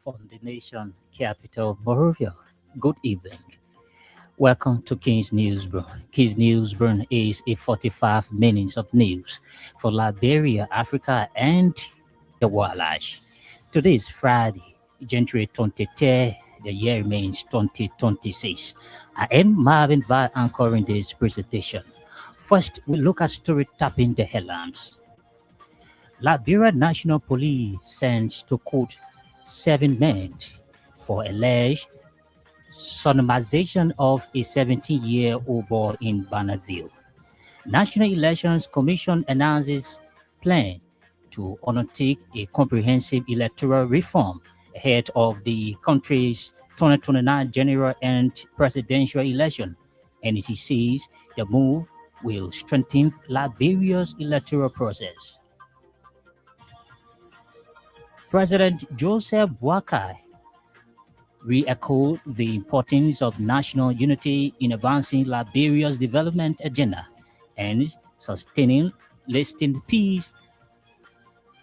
From the nation capital, Monrovia. Good evening. Welcome to King's Newsroom. King's Newsroom is a 45 minutes of news for Liberia, Africa, and the wildlife. Today is Friday, January 23rd. The year remains 2026. I am Marvin Vi anchoring this presentation. First, we look at story tapping the headlines. Liberia National Police sends to court 7 men for alleged sodomization of a 17-year-old boy in Bonneville. National Elections Commission announces plan to undertake a comprehensive electoral reform ahead of the country's 2029 general and presidential election. NEC says the move will strengthen Liberia's electoral process. President Joseph Boakai re-echoed the importance of national unity in advancing Liberia's development agenda and sustaining lasting peace,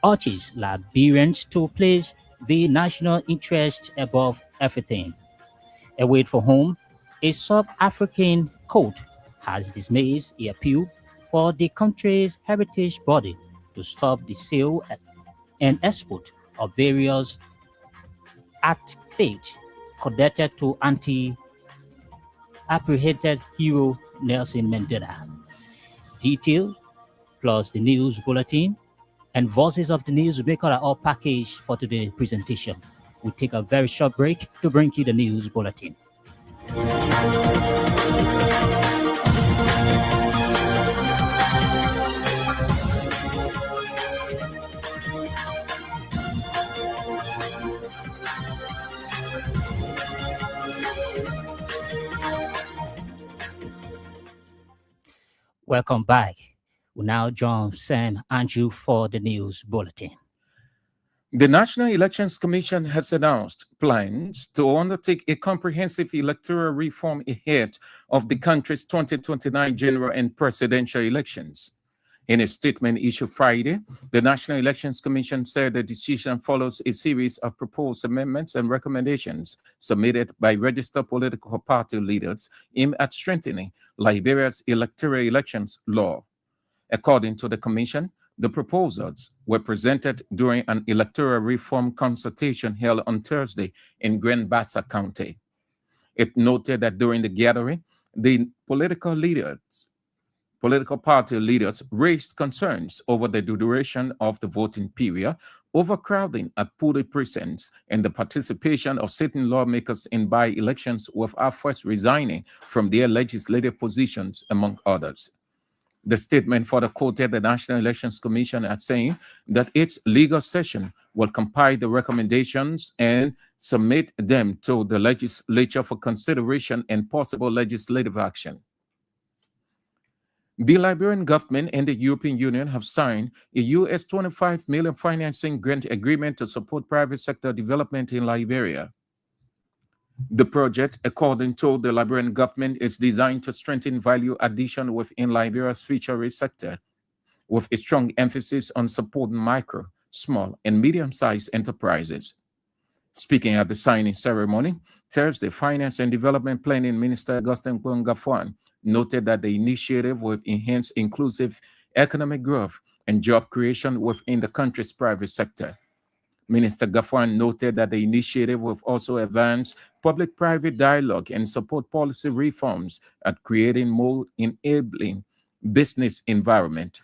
urges Liberians to place the national interest above everything. Away from home, a South African court has dismissed an appeal for the country's heritage body to stop the sale and export of various artifacts connected to anti-apprehended hero Nelson Mandela. Detail plus the news bulletin and voices of the newsmaker are all packaged for today's presentation. We'll take a very short break to bring you the news bulletin. Welcome back. We now join Sam Andrew for the news bulletin. The National Elections Commission has announced plans to undertake a comprehensive electoral reform ahead of the country's 2029 general and presidential elections. In a statement issued Friday, the National Elections Commission said the decision follows a series of proposed amendments and recommendations submitted by registered political party leaders aimed at strengthening Liberia's electoral elections law. According to the Commission, the proposals were presented during an electoral reform consultation held on Thursday in Grand Bassa County. It noted that during the gathering, the political party leaders raised concerns over the duration of the voting period, overcrowding at polling precincts, and the participation of certain lawmakers in by-elections without first resigning from their legislative positions, among others. The statement further quoted the National Elections Commission as saying that its legal session will compile the recommendations and submit them to the legislature for consideration and possible legislative action. The Liberian government and the European Union have signed a US $25 million financing grant agreement to support private sector development in Liberia. The project, according to the Liberian government, is designed to strengthen value addition within Liberia's fisheries sector, with a strong emphasis on supporting micro, small, and medium-sized enterprises. Speaking at the signing ceremony, Thursday, Finance and Development Planning Minister Augustin Gafuan noted that the initiative will enhance inclusive economic growth and job creation within the country's private sector. Minister Gafuan noted that the initiative will also advance public-private dialogue and support policy reforms at creating more enabling business environment.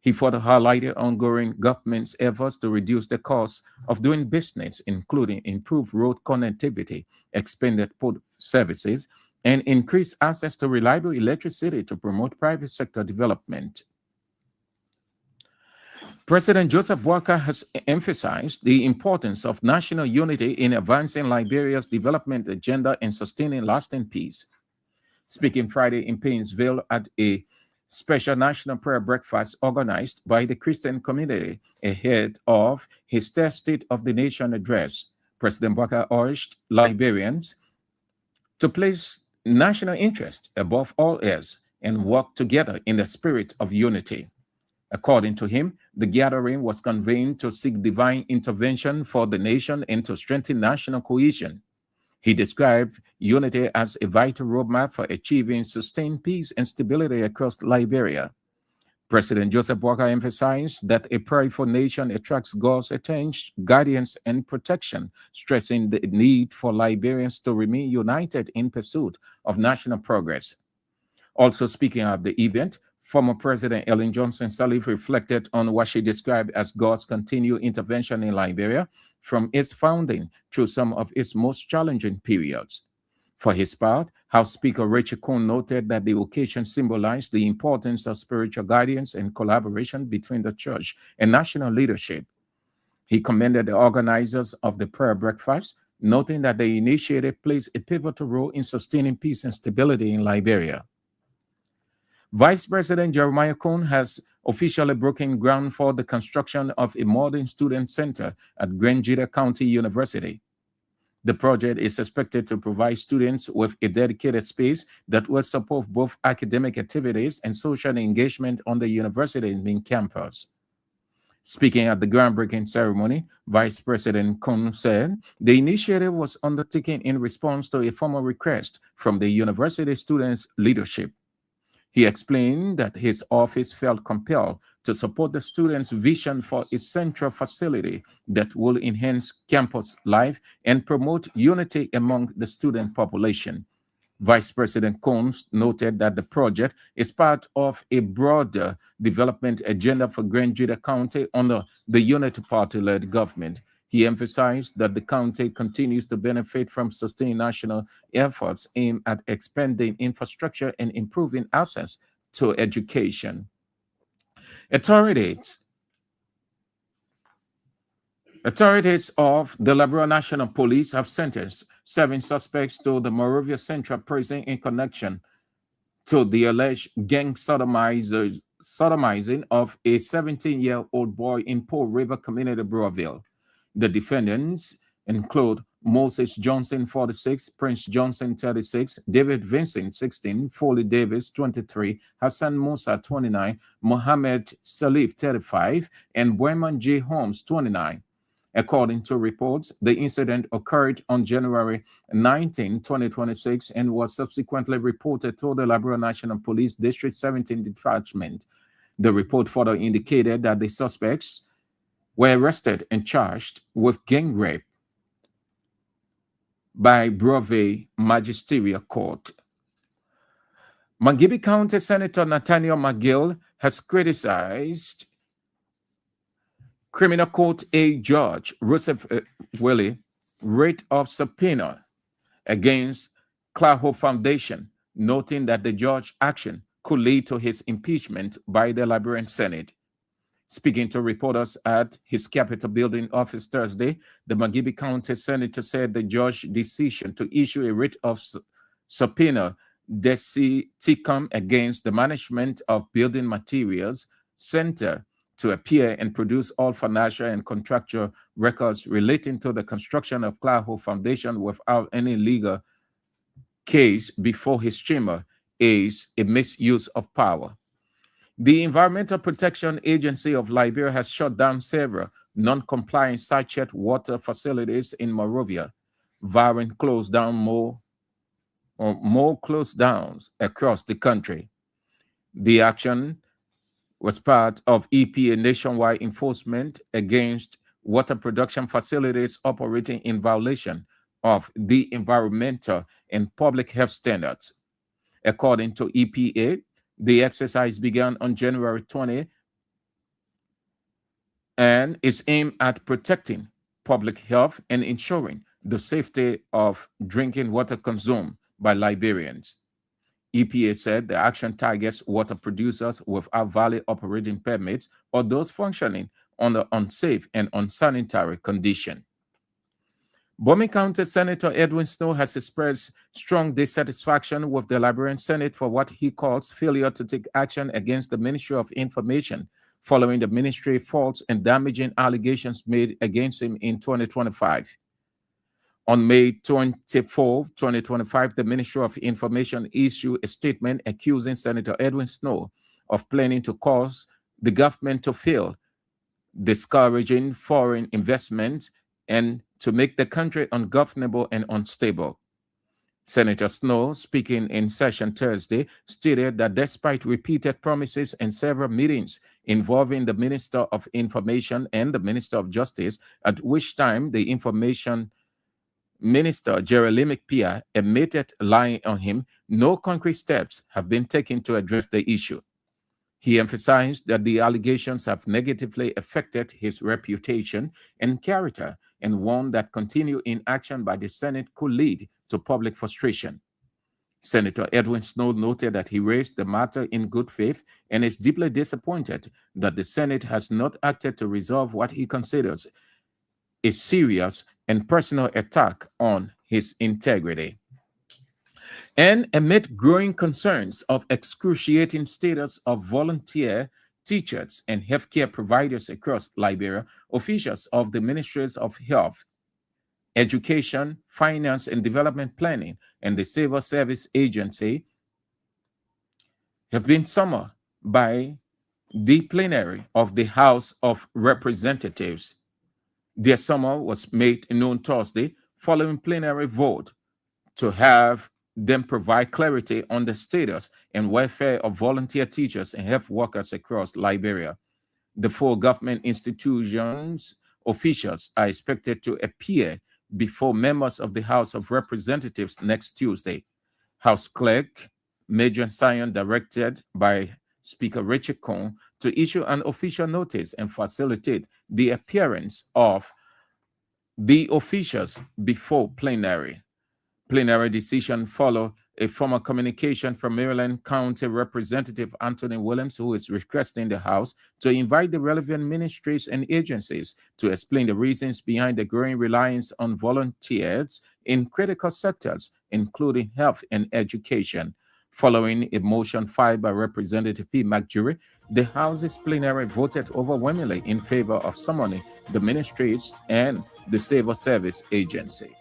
He further highlighted ongoing government's efforts to reduce the cost of doing business, including improved road connectivity, expanded port services, and increase access to reliable electricity to promote private sector development. President Joseph Boakai has emphasized the importance of national unity in advancing Liberia's development agenda and sustaining lasting peace. Speaking Friday in Painesville at a special national prayer breakfast organized by the Christian community ahead of his third State of the Nation address, President Boakai urged Liberians to place national interest above all else and work together in the spirit of unity. According to him, the gathering was convened to seek divine intervention for the nation and to strengthen national cohesion. He described unity as a vital roadmap for achieving sustained peace and stability across Liberia. President Joseph Boakai emphasized that a prayerful nation attracts God's attention, guidance, and protection, stressing the need for Liberians to remain united in pursuit of national progress. Also speaking at the event, former President Ellen Johnson Sirleaf reflected on what she described as God's continued intervention in Liberia from its founding through some of its most challenging periods. For his part, House Speaker Rachel Cohn noted that the occasion symbolized the importance of spiritual guidance and collaboration between the church and national leadership. He commended the organizers of the prayer breakfast, noting that the initiative plays a pivotal role in sustaining peace and stability in Liberia. Vice President Jeremiah Cohn has officially broken ground for the construction of a modern student center at Grangeda County University. The project is expected to provide students with a dedicated space that will support both academic activities and social engagement on the university's main campus. Speaking at the groundbreaking ceremony, Vice President Cohn said the initiative was undertaken in response to a formal request from the university students' leadership. He explained that his office felt compelled to support the students' vision for a central facility that will enhance campus life and promote unity among the student population. Vice President Combs noted that the project is part of a broader development agenda for Grangeda County under the Unity Party-led government. He emphasized that the county continues to benefit from sustained national efforts aimed at expanding infrastructure and improving access to education. Authorities of the Liberia National Police have sentenced 7 suspects to the Monrovia Central Prison in connection to the alleged gang sodomizing of a 17-year-old boy in Pearl River Community, Brownsville. The defendants include Moses Johnson, 46, Prince Johnson, 36, David Vincent, 16, Foley Davis, 23, Hassan Musa, 29, Mohammed Salif, 35, and Boyman J. Holmes, 29. According to reports, the incident occurred on January 19, 2026, and was subsequently reported to the Liberia National Police District 17 Detachment. The report further indicated that the suspects were arrested and charged with gang rape by Brownsville Magisterial Court. Mangibi County Senator Nathaniel McGill has criticized Criminal Court A Judge Russell Willie writ of subpoena against Claho Foundation, noting that the judge's action could lead to his impeachment by the Liberian Senate. Speaking to reporters at his Capitol building office Thursday, the Mangibi County Senator said the judge's decision to issue a writ of subpoena decisicum against the management of building materials center to appear and produce all financial and contractual records relating to the construction of Claho Foundation without any legal case before his chamber is a misuse of power. The Environmental Protection Agency of Liberia has shut down several non-compliant sachet water facilities in Monrovia, varying close down more close downs across the country. The action was part of EPA nationwide enforcement against water production facilities operating in violation of the environmental and public health standards. According to EPA, the exercise began on January 20 and is aimed at protecting public health and ensuring the safety of drinking water consumed by Liberians. EPA said the action targets water producers without valid operating permits or those functioning under unsafe and unsanitary conditions. Bomi County Senator Edwin Snow has expressed strong dissatisfaction with the Liberian Senate for what he calls failure to take action against the Ministry of Information following the ministry false and damaging allegations made against him in 2025. On May 24, 2025, the Ministry of Information issued a statement accusing Senator Edwin Snow of planning to cause the government to fail, discouraging foreign investment, and to make the country ungovernable and unstable. Senator Snow, speaking in session Thursday, stated that despite repeated promises and several meetings involving the Minister of Information and the Minister of Justice, at which time the Information Minister Jeremy Pia admitted lying on him, no concrete steps have been taken to address the issue. He emphasized that the allegations have negatively affected his reputation and character and warned that continued inaction by the Senate could lead to public frustration. Senator Edwin Snow noted that he raised the matter in good faith and is deeply disappointed that the Senate has not acted to resolve what he considers a serious and personal attack on his integrity. And amid growing concerns of excruciating status of volunteer teachers and healthcare providers across Liberia, officials of the Ministries of Health, Education, Finance and Development Planning, and the Civil Service Agency have been summoned by the plenary of the House of Representatives. Their summons was made known Thursday following plenary vote to have them provide clarity on the status and welfare of volunteer teachers and health workers across Liberia. The four government institutions officials are expected to appear before members of the House of Representatives next Tuesday. House Clerk Major Sion, directed by Speaker Richard Cohn, to issue an official notice and facilitate the appearance of the officials before plenary. Plenary decision follow a formal communication from Maryland County Representative Anthony Williams, who is requesting the House to invite the relevant ministries and agencies to explain the reasons behind the growing reliance on volunteers in critical sectors, including health and education. Following a motion filed by Representative P. McJury, the House's plenary voted overwhelmingly in favor of summoning the ministries and the Civil Service Agency.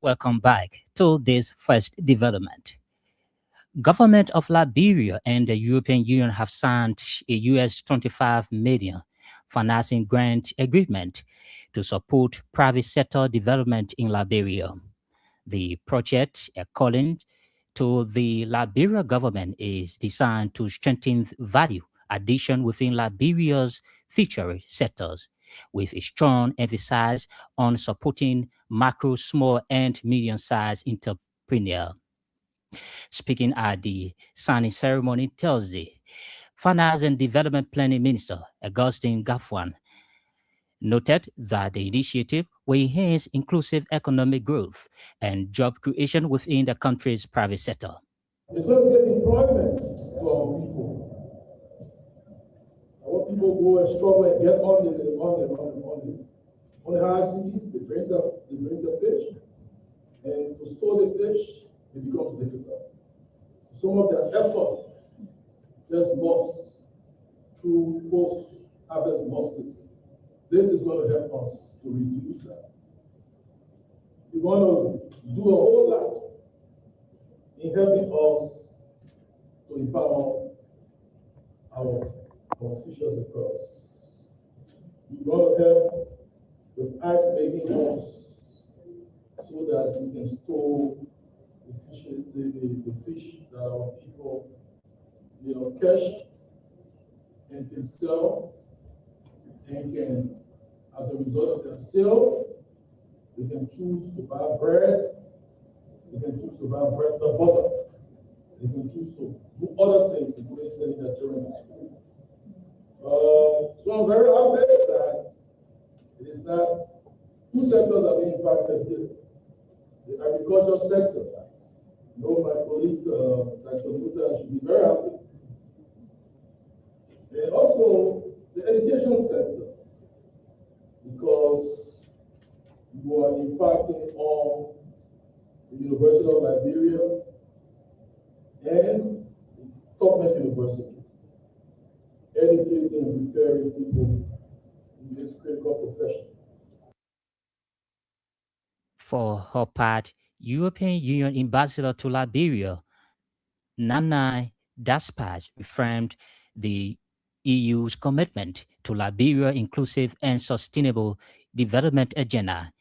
Welcome back to this first development. Government of Liberia and the European Union have signed a US 25 million financing grant agreement to support private sector development in Liberia. The project, according to the Liberia government, is designed to strengthen value addition within Liberia's future sectors, with a strong emphasis on supporting macro, small, and medium-sized entrepreneurs. Speaking at the signing ceremony Thursday, Finance and Development Planning Minister Augustine Gafwan noted that the initiative will enhance inclusive economic growth and job creation within the country's private sector. It's going to get employment to our people. I want people to go and struggle and get on the high seas. They bring the fish, and to store the fish, it becomes difficult. Some of their effort just lost through post-harvest losses. This is going to help us to reduce that. We want to do a whole lot in helping us to empower our fishers across. We want to help with ice making hubs so that we can store the fish that our people catch and can sell, and can, as a result of their sale, they can choose to buy bread, they can choose to buy bread or butter, they can choose to do other things, including sending their children to school. So I'm very happy that it is not two sectors are being impacted here. The agriculture sector. I know my colleague, Dr. Muta, should be very happy. And also the education sector, because you are impacting on the University of Liberia and top university, educating and preparing people in this critical profession. For her part, European Union Ambassador to Liberia, Nana Daspaj, reaffirmed the EU's commitment to Liberia's inclusive and sustainable development agenda.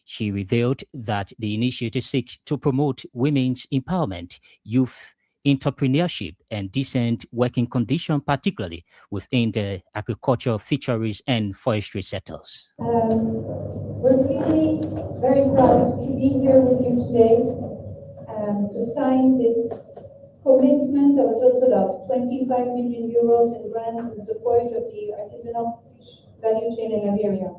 She revealed that the initiative seeks to promote women's empowerment, youth entrepreneurship, and decent working conditions, particularly within the agriculture, fisheries, and forestry sectors. We're really very proud to be here with you today to sign this commitment of a total of 25 million euros in grants in support of the artisanal fish value chain in Liberia.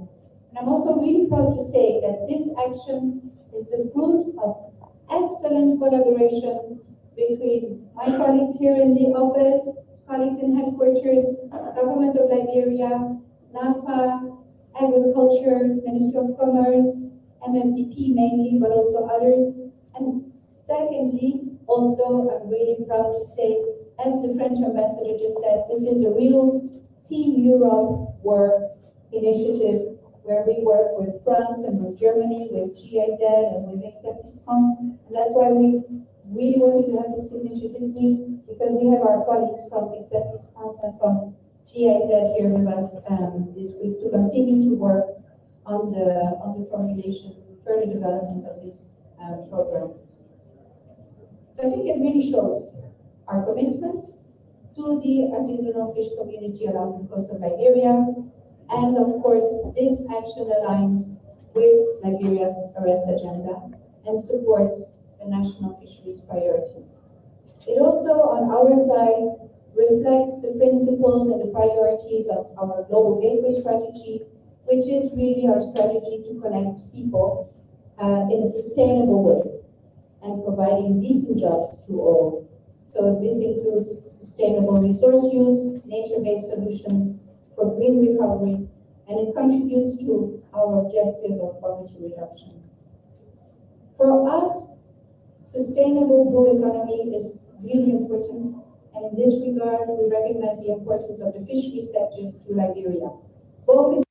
And I'm also really proud to say that this action is the fruit of excellent collaboration between my colleagues here in the office, colleagues in headquarters, Government of Liberia, NAFA, Agriculture, Ministry of Commerce, MFDP mainly, but also others. And secondly, also, I'm really proud to say, as the French ambassador just said, this is a real Team Europe work initiative where we work with France and with Germany, with GIZ and with Expertise France. And that's why we really wanted to have this signature this week, because we have our colleagues from Expertise France and from GIZ here with us this week to continue to work on the formulation, further development of this program. So I think it really shows our commitment to the artisanal fish community along the coast of Liberia. And of course, this action aligns with Liberia's Arrest agenda and supports the national fisheries priorities. It also, on our side, reflects the principles and the priorities of our Global Gateway strategy, which is really our strategy to connect people in a sustainable way and providing decent jobs to all. So this includes sustainable resource use, nature-based solutions for green recovery, and it contributes to our objective of poverty reduction. For us, sustainable blue economy is really important, and in this regard, we recognize the importance of the fisheries sector to Liberia, both in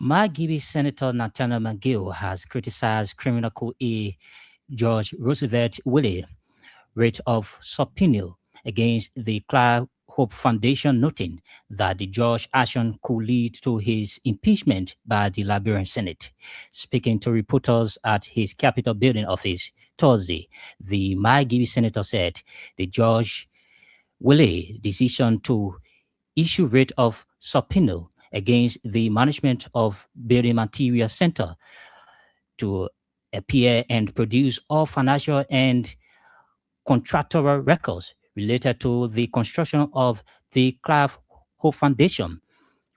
Margibi Senator Nathaniel McGill has criticized criminal co-A George Roosevelt Willie writ of subpoena against the Clark Hope Foundation, noting that the judge's action could lead to his impeachment by the Liberian Senate. Speaking to reporters at his Capitol building office Thursday, the Margibi senator said the judge Willie decision to issue writ of subpoena against the management of Building Material Center to appear and produce all financial and contractual records related to the construction of the Clark Hope Foundation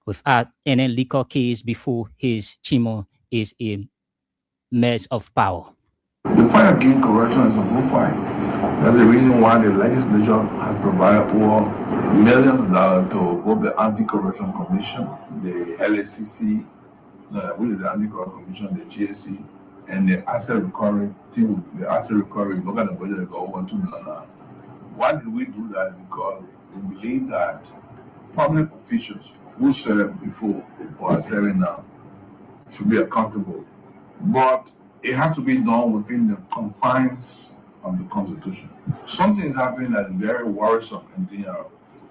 without any legal case before his Chimo is a mess of power. The fight against corruption is a good fight. That's the reason why the legislature has provided over millions of dollars to both the Anti-Corruption Commission, the LACC, which is the Anti-Corruption Commission, the GSC, and the asset recovery team. The asset recovery, look at the budget, they got over $2 million. Why did we do that? Because we believe that public officials who served before or are serving now should be accountable. But it has to be done within the confines of the Constitution. Something is happening that is very worrisome in DR,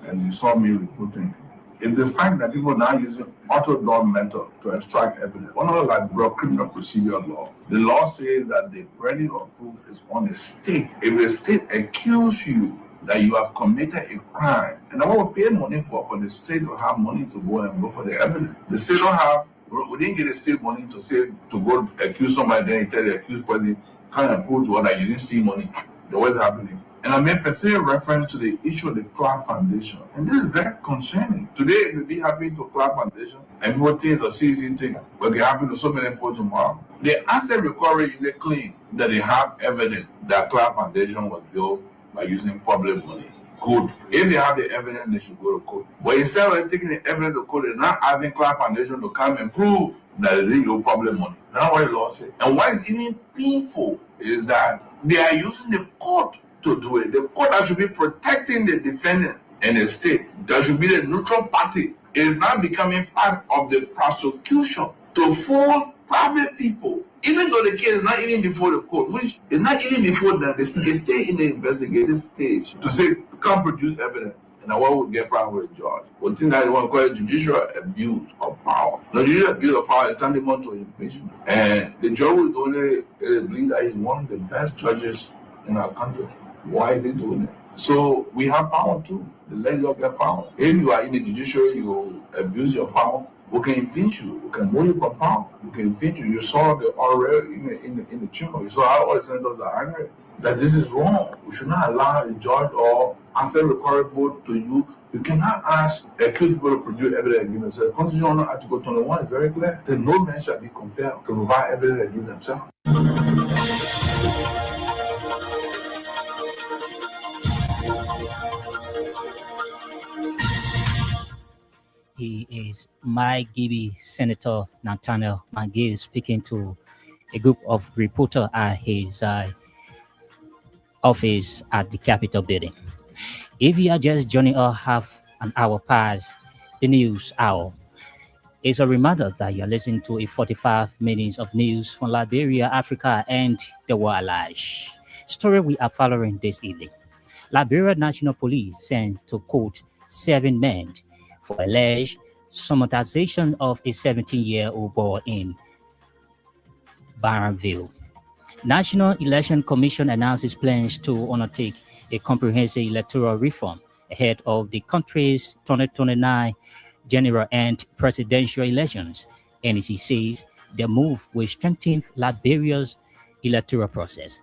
as you saw me reporting. It's the fact that people are now using auto-door method to extract evidence. One of like criminal procedure law. The law says that the burden of proof is on the state. If the state accuses you that you have committed a crime, and that's what we pay money for the state to have money to go and go for the evidence. The state don't have. We didn't get the state money to say to go accuse somebody, then tell the accused person, kind of prove to us that you didn't steal money. That's what's happening. And I made specific reference to the issue of the Clark Foundation. And this is very concerning. Today it will be happening to Clark Foundation, and people think it's a season thing, but it happen to so many people tomorrow. The asset recovery unit claim that they have evidence that Clark Foundation was built by using public money. Good. If they have the evidence, they should go to court. But instead of taking the evidence to court, they're not asking Clark Foundation to come and prove that they didn't use public money. That's what the law says. And what is even painful is that they are using the court to do it. The court that should be protecting the defendant and the state, that should be the neutral party, is now becoming part of the prosecution to force private people, even though the case is not even before the court, which is not even before them, they stay in the investigative stage to say, can't produce evidence. And I want to get power with a judge. One thing that I want to call it judicial abuse of power. The judicial abuse of power is tantamount to impeachment. And the judge was doing it, believe that he's one of the best judges in our country. Why is he doing it? So we have power too. The legislature get power. If you are in the judiciary, you abuse your power, we can impeach you. We can move you from power. We can impeach you. You saw the already in the chamber. You saw how all the senators are angry that this is wrong. We should not allow a judge or asset recovery board to you. You cannot ask accused people to produce evidence against themselves. Constitutional Article 21 is very clear that no man shall be compelled to provide evidence against themselves. He is Margibi Senator Nathaniel McGill speaking to a group of reporters at his office at the Capitol building. If you are just joining us half an hour past the news hour, it's a reminder that you're listening to a 45 minutes of news from Liberia, Africa, and the world at large. Story we are following this evening. Liberia National Police sent to court 7 men for alleged somatization of a 17-year-old boy in Barranville. National Election Commission announces plans to undertake a comprehensive electoral reform ahead of the country's 2029 general and presidential elections. NEC says the move will strengthen Liberia's electoral process.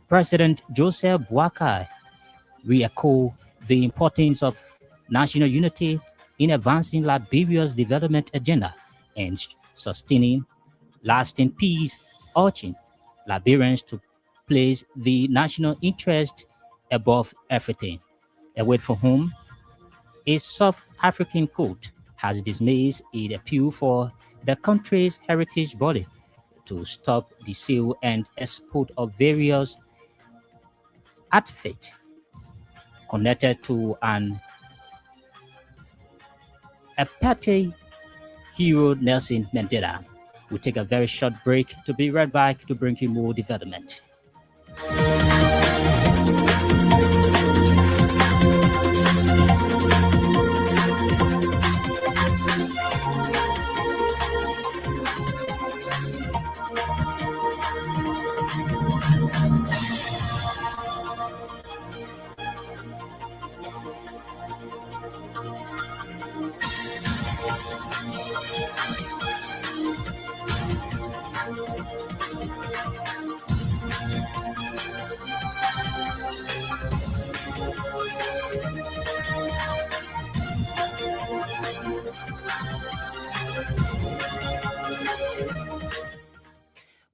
President Joseph Boakai re-echoed the importance of national unity in advancing Liberia's development agenda and sustaining lasting peace, urging Liberians to place the national interest above everything. Away from whom a South African court has dismissed an appeal for the country's heritage body to stop the sale and export of various artifacts connected to an apartheid hero Nelson Mandela. We'll take a very short break to be right back to bring you more development.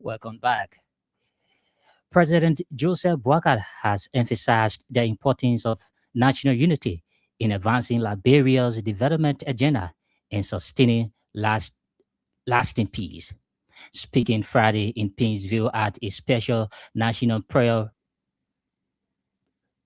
Welcome back. President Joseph Boakai has emphasized the importance of national unity in advancing Liberia's development agenda and sustaining lasting peace. Speaking Friday in Painesville at a special national prayer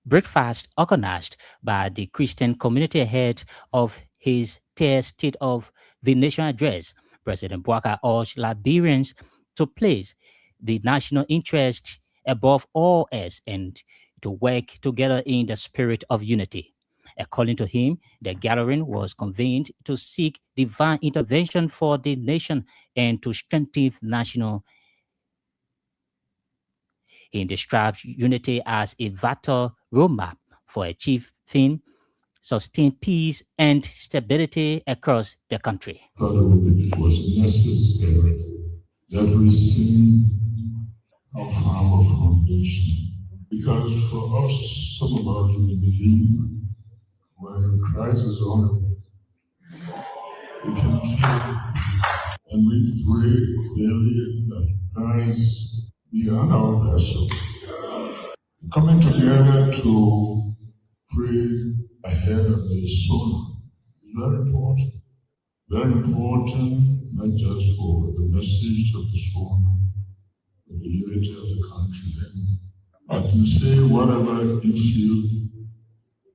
breakfast organized by the Christian community ahead of his third State of the Nation address, President Boakai urged Liberians to place the national interest above all else and to work together in the spirit of unity. According to him, the gathering was convened to seek divine intervention for the nation and to strengthen national. He describes unity as a vital roadmap for achieving sustained peace and stability across the country. Thought it was necessary that we see our firm of foundation. Because for us, some of us, we believe when Christ is on it, we can feel and we pray daily that Christ be on our vessel. Coming together to pray ahead of the soul is very important. Very important, not just for the message of the soul, but the unity of the country. I can say whatever you feel,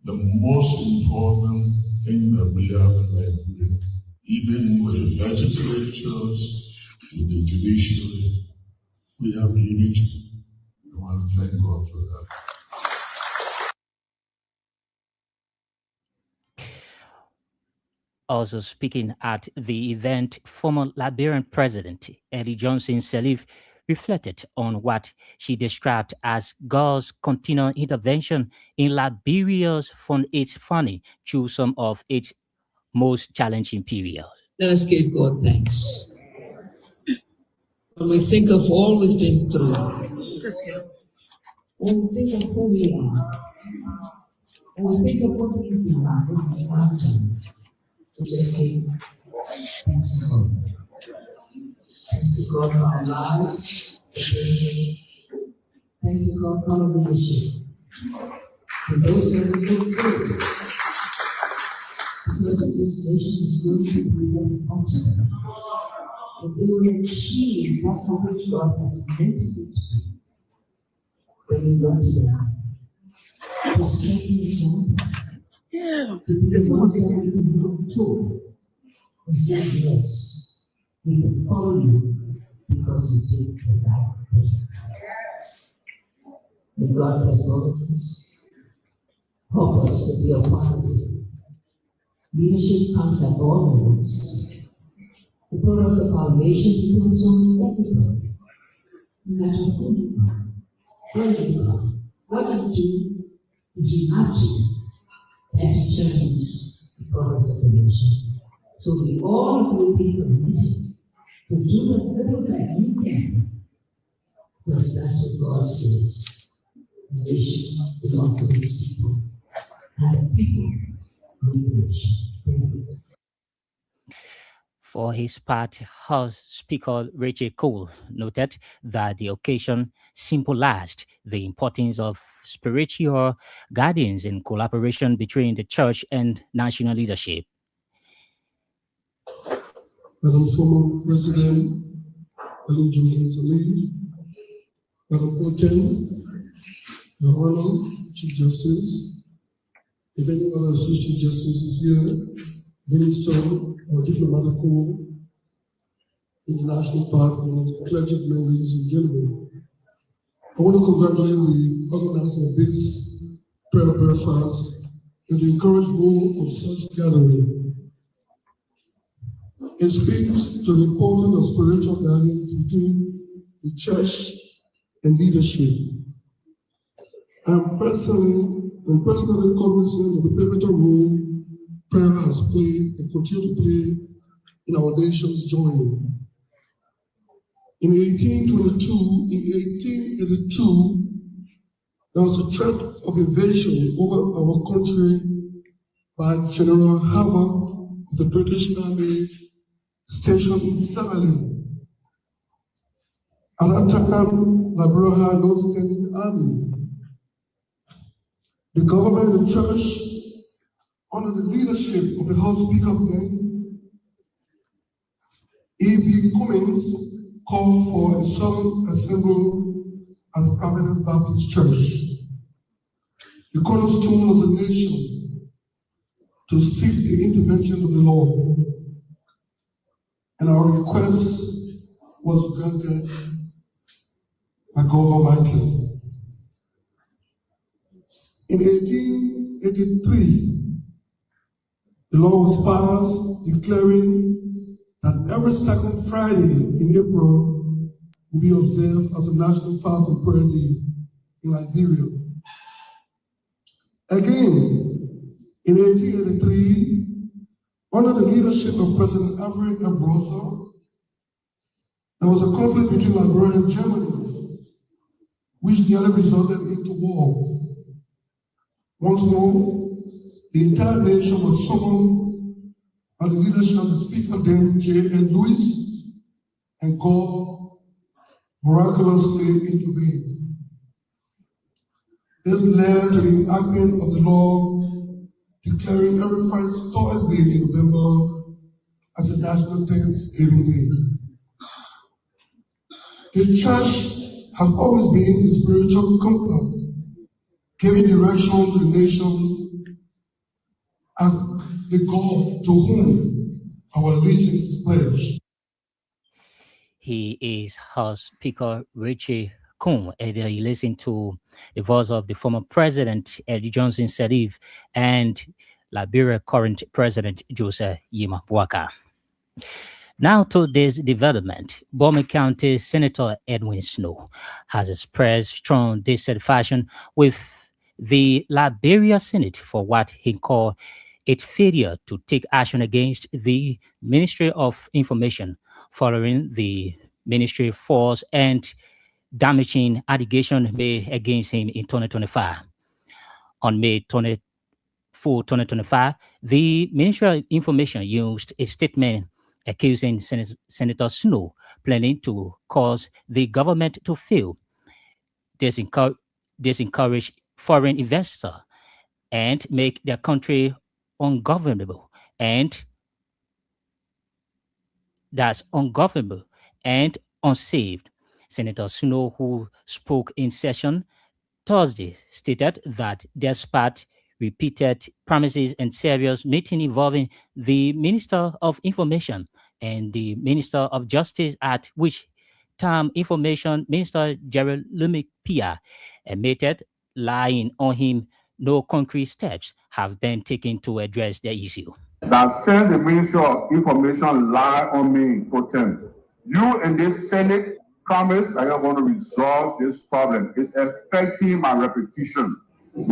the most important thing that we have in Liberia, even with the legislatures, with the judiciary, we have unity. I want to thank God for that. Also speaking at the event, former Liberian President Eddie Johnson Sirleaf reflected on what she described as God's continual intervention in Liberia's from its founding through some of its most challenging periods. Let us give God thanks. When we think of all we've been through, when we think of who we are, when we think of what we've done, what we have done, we just say, thanks to God. Thanks to God for our lives. Thank you, God, for our leadership. For those that we go through, because of this nation is going to be very functional. That they will achieve that for which God has meant it to be. When we go to them, to set an example. To be the ones that we can look to and say, yes, we can follow you because you did the right thing. May God bless all of us. Help us to be a part of it. Leadership comes at all levels. The purpose of our nation depends on everybody. No matter who you are, where you are, what you do, if you not do, that determines the purpose of the nation. So we all will be committed to do the little that you can, because that's what God says. The nation belongs to his people, and the people need the nation. Thank you. For his part, House Speaker Rachel Cole noted that the occasion symbolized the importance of spiritual guidance and collaboration between the church and national leadership. Madam former President Ellen Johnson Sirleaf, Madam Pro Tem, Your Honor, Chief Justice, if any other Associate Justice is here, Minister or Diplomatic Corps, International Park, and clergymen, ladies and gentlemen. I want to congratulate the organizer of this prayer breakfast and to encourage more of such gathering. It speaks to the importance of spiritual guidance between the church and leadership. I'm personally cognizant of the pivotal role prayer has played and continue to play in our nation's journey. In 1882, there was a threat of invasion over our country by General Havoc of the British Army stationed in Sierra. At that time, Liberia had no standing army. The government and the church, under the leadership of the House Speaker then, E.B. Cummings, called for a solemn assembly at the Providence Baptist Church, the cornerstone of the nation, to seek the intervention of the Lord. And our request was granted by God Almighty. In 1883, the law was passed declaring that every second Friday in April will be observed as a national fast and prayer day in Liberia. Again, in 1883, under the leadership of President Alfred F. Russell, there was a conflict between Liberia and Germany, which nearly resulted into war. Once more, the entire nation was summoned by the leadership of the Speaker then J.N. Lewis, and God miraculously intervened. This led to the enactment of the law declaring every first Thursday in November as a national Thanksgiving Day. The church has always been a spiritual compass, giving direction to the nation as the God to whom our allegiance is pledged. He is House Speaker Richie Kun, and you listen to the voice of the former president Eddie Johnson Sirleaf and Liberia current president Joseph Yima Bwaka. Now to this development, Broom County Senator Edwin Snow has expressed strong dissatisfaction with the Liberia Senate for what he called its failure to take action against the Ministry of Information following the ministry false and damaging allegation made against him in 2025. On May 24, 2025, the Ministry of Information used a statement accusing Senator Snow planning to cause the government to fail, discourage foreign investors, and make their country ungovernable and unsafe. Senator Snow, who spoke in session Thursday, stated that despite repeated promises and serious meeting involving the Minister of Information and the Minister of Justice, at which time Information Minister Jeremy Pia admitted lying on him, no concrete steps have been taken to address the issue. That said, the Ministry of Information lie on me, potent. You in this Senate promise that you're going to resolve this problem. It's affecting my reputation. You,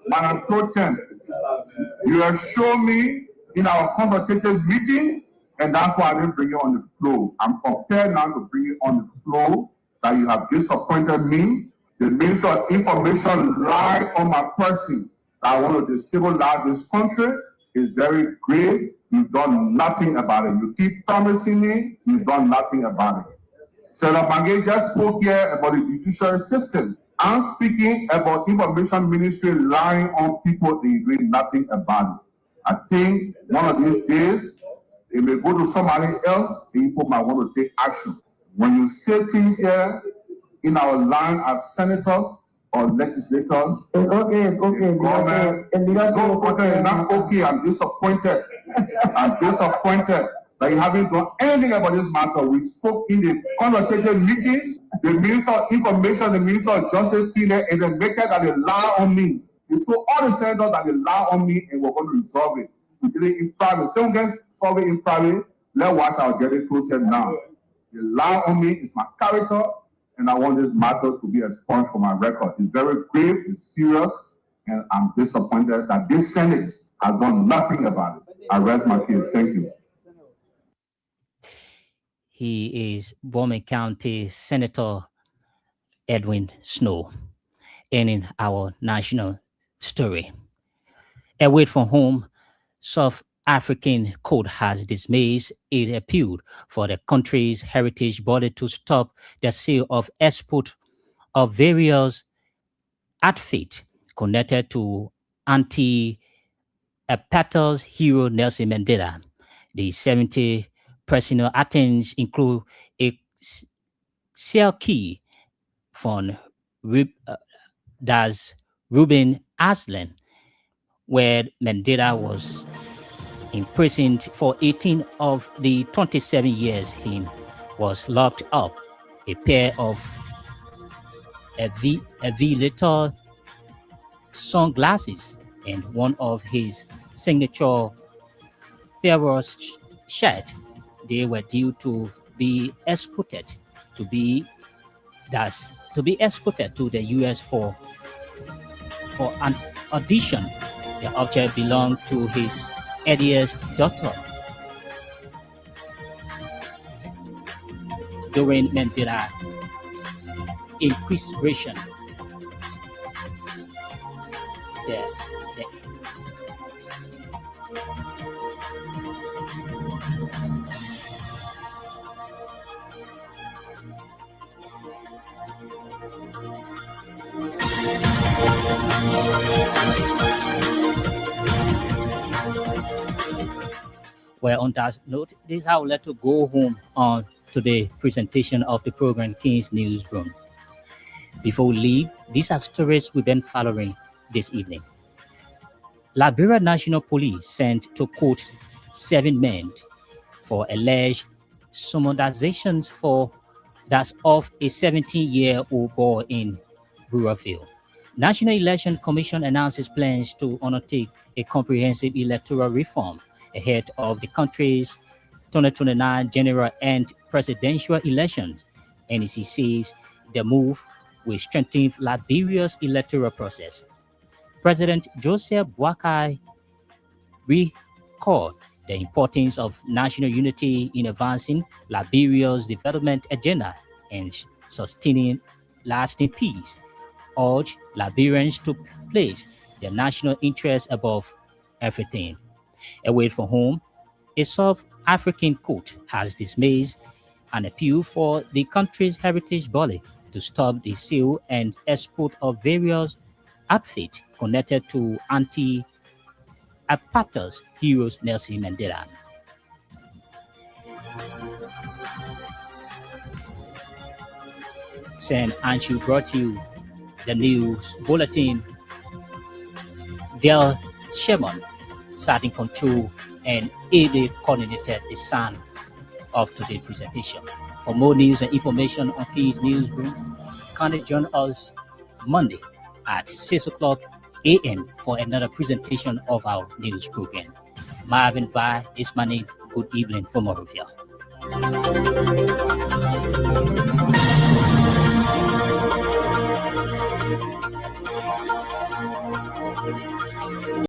Madam Potent, you have shown me in our consultative meeting, and that's why I didn't bring it on the floor. I'm prepared now to bring it on the floor that you have disappointed me. The Minister of Information lied on my person. I want to destabilize this country. It's very grave. You've done nothing about it. You keep promising me, you've done nothing about it. Senator Mange just spoke here about the judicial system. I'm speaking about Information Ministry lying on people and doing nothing about it. I think one of these days, it may go to somebody else, people might want to take action. When you say things here in our line as senators or legislators, It's okay. government, it's not okay, I'm disappointed. I'm disappointed that you haven't done anything about this matter. We spoke in the consultative meeting. The Minister of Information, the Minister of Justice, and the maker that they lie on me. You told all the senators that they lie on me and we're going to resolve it. We did it in private. So we can solve it in private. Let's watch our get it closer now. They lie on me. It's my character. And I want this matter to be expunged from my record. It's very grave, it's serious, and I'm disappointed that this Senate has done nothing about it. I rest my case. Thank you. He is Broom County Senator Edwin Snow, ending our national story. Away from home, South African court has dismissed its appeal for the country's heritage body to stop the sale of export of various outfits connected to anti-apartheid hero Nelson Mandela. The 70 personal items include a cell key from Das Ruben Aslan, where Mandela was imprisoned for 18 of the 27 years he was locked up, a pair of little sunglasses, and one of his signature Pharaoh's shirt. They were due to be exported to exported to the US for an audition. The object belonged to his earliest daughter. During Mandela incarceration, well, on that note, this is how we let to go home on today's presentation of the program King's Newsroom. Before we leave, these are stories we've been following this evening. Liberia National Police sent to court 7 men for alleged somatizations for that's of a 17-year-old boy in Burrowville. National Election Commission announces plans to undertake a comprehensive electoral reform ahead of the country's 2029 general and presidential elections. NEC says the move will strengthen Liberia's electoral process. President Joseph Boakai recalled the importance of national unity in advancing Liberia's development agenda and sustaining lasting peace. Urged Liberians to place their national interests above everything. Away from home, a South African court has dismissed an appeal for the country's heritage body to stop the sale and export of various outfits connected to anti-apartheid heroes Nelson Mandela. Sen Anshu brought you the news bulletin. Del Shemon sat in control and aided coordinated the sound of today's presentation. For more news and information on King's Newsroom, kindly join us Monday at 6 o'clock a.m. for another presentation of our news program. Marvin Vai is my name. Good evening from Morovia.